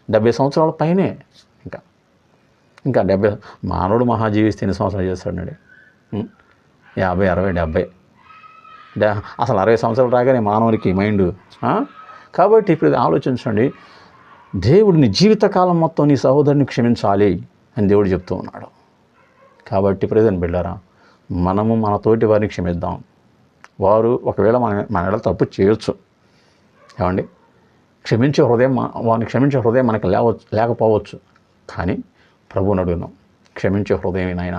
70 సంవత్సరాల పైనే. ఇంకా ఇంకా 70 మానవుడు మహాజీవిస్తే ఎన్ని సంవత్సరాలు చేస్తాడండి? 50, 60, 70 అసలు 60 సంవత్సరాలు రాగానే మానవునికి మైండ్. కాబట్టి ఇప్పుడు ఆలోచించండి, దేవుడిని జీవితకాలం మొత్తం నీ సహోదరుని క్షమించాలి అని దేవుడు చెప్తూ ఉన్నాడు. కాబట్టి ప్రియమైన బిడ్డలారా, మనము మన తోటి వారిని క్షమిద్దాం. వారు ఒకవేళ మన ఎడల తప్పు చేయొచ్చు, ఏమండి, వారిని క్షమించే హృదయం మనకు లేకపోవచ్చు. కానీ ప్రభువుని అడుగుదాం, క్షమించే హృదయం నాయన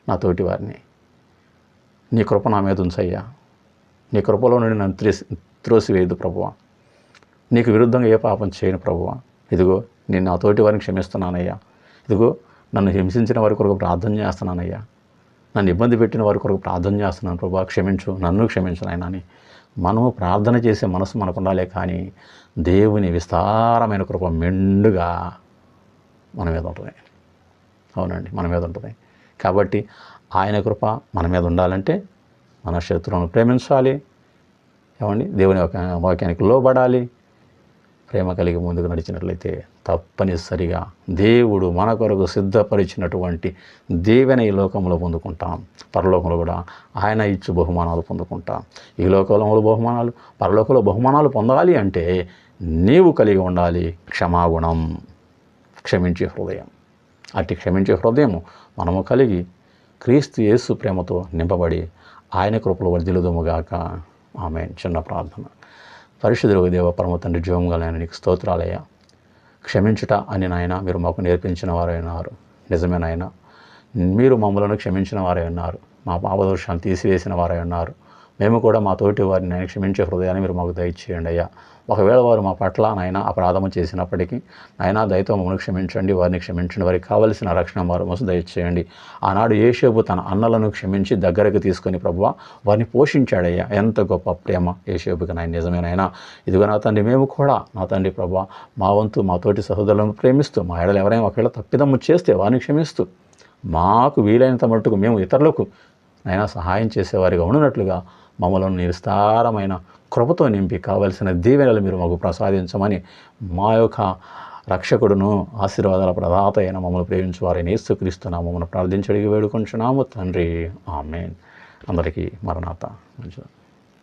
నా తోటి వారిని, నీ కృప నా మీద ఉంచయ్యా, నీ కృపలో నుండి నన్ను త్రోసివేయదు ప్రభువా, నీకు విరుద్ధంగా ఏ పాపం చేయను ప్రభువా, ఇదిగో నేను నా తోటి వారిని క్షమిస్తున్నానయ్యా, ఇదిగో నన్ను హింసించిన వారి కొరకు ప్రార్థన చేస్తున్నానయ్యా, నన్ను ఇబ్బంది పెట్టిన వారి కొరకు ప్రార్థన చేస్తున్నాను ప్రభువా, క్షమించు, నన్ను క్షమించు నాయన అని మనము ప్రార్థన చేసే మనసు మనకు ఉండాలే. కానీ దేవుని విస్తారమైన కృప మెండుగా మన మీద ఉంటుంది. అవునండి, మన మీద ఉంటుంది. కాబట్టి ఆయన కృప మన మీద ఉండాలంటే మన శత్రువులను ప్రేమించాలి, ఏమండి, దేవుని వాక్యానికి లోబడాలి. ప్రేమ కలిగి ముందుకు నడిచినట్లయితే తప్పనిసరిగా దేవుడు మన కొరకు సిద్ధపరిచినటువంటి దీవెన ఈ లోకంలో పొందుకుంటాం, పరలోకంలో కూడా ఆయన ఇచ్చు బహుమానాలు పొందుకుంటాం. ఈ లోకంలో బహుమానాలు, పరలోకంలో బహుమానాలు పొందాలి అంటే నీవు కలిగి ఉండాలి క్షమాగుణం, క్షమించే హృదయం. అట్టి క్షమించే హృదయము మనము కలిగి క్రీస్తు యేసు ప్రేమతో నింపబడి ఆయన కృపలో వర్ధిల్లుదుముగాక. ఆమేన్. చిన్న ప్రార్థన. పరిశుద్ధుడైన దేవ పరమ తండ్రి, జీవము గల నీకు స్తోత్రాలయ్యా. క్షమించుట అని నాయన మీరు మాకు నేర్పించిన వారై ఉన్నారు. నిజమే నాయన, మీరు మమ్మలను క్షమించిన వారై ఉన్నారు, మా పాపదోషాలను తీసివేసిన వారై ఉన్నారు. మేము కూడా మా తోటి వారిని నాయన క్షమించే హృదయాన్ని మీరు మాకు దయచేయండి అయ్యా. ఒకవేళ వారు మా పట్ల నాయన అపరాధము చేసినప్పటికీ నాయన దయతో మమ్మల్ని క్షమించండి, వారిని క్షమించండి, వారికి కావలసిన రక్షణ మార్గము దయచేయండి. ఆనాడు యోసేపు తన అన్నలను క్షమించి దగ్గరకు తీసుకొని ప్రభువా వారిని పోషించాడయ్యా. ఎంత గొప్ప ప్రేమ యోసేపుకి నాయన. నిజమేనైనా ఇదిగో నా తండ్రి, మేము కూడా నా తండ్రి ప్రభువా మా వంతు మా తోటి సహోదరులను ప్రేమిస్తూ, మా ఎడలు ఎవరైనా ఒకవేళ తప్పిదమ్ము చేస్తే వారిని క్షమిస్తూ, మాకు వీలైనంత మట్టుకు మేము ఇతరులకు నైనా సహాయం చేసేవారిగా ఉండినట్లుగా మమ్మల్ని విస్తారమైన కృపతో నింపి కావలసిన దీవెనలు మీరు మాకు ప్రసాదించమని మా యొక్క రక్షకుడును ఆశీర్వాదాల ప్రదాత అయిన మమ్మల్ని ప్రేమించువారైన యేసుక్రీస్తు నామమున ప్రార్థించి అడిగి వేడుకొంచున్నాము తండ్రి. ఆమేన్. అందరికీ మరణాత. మంచిది.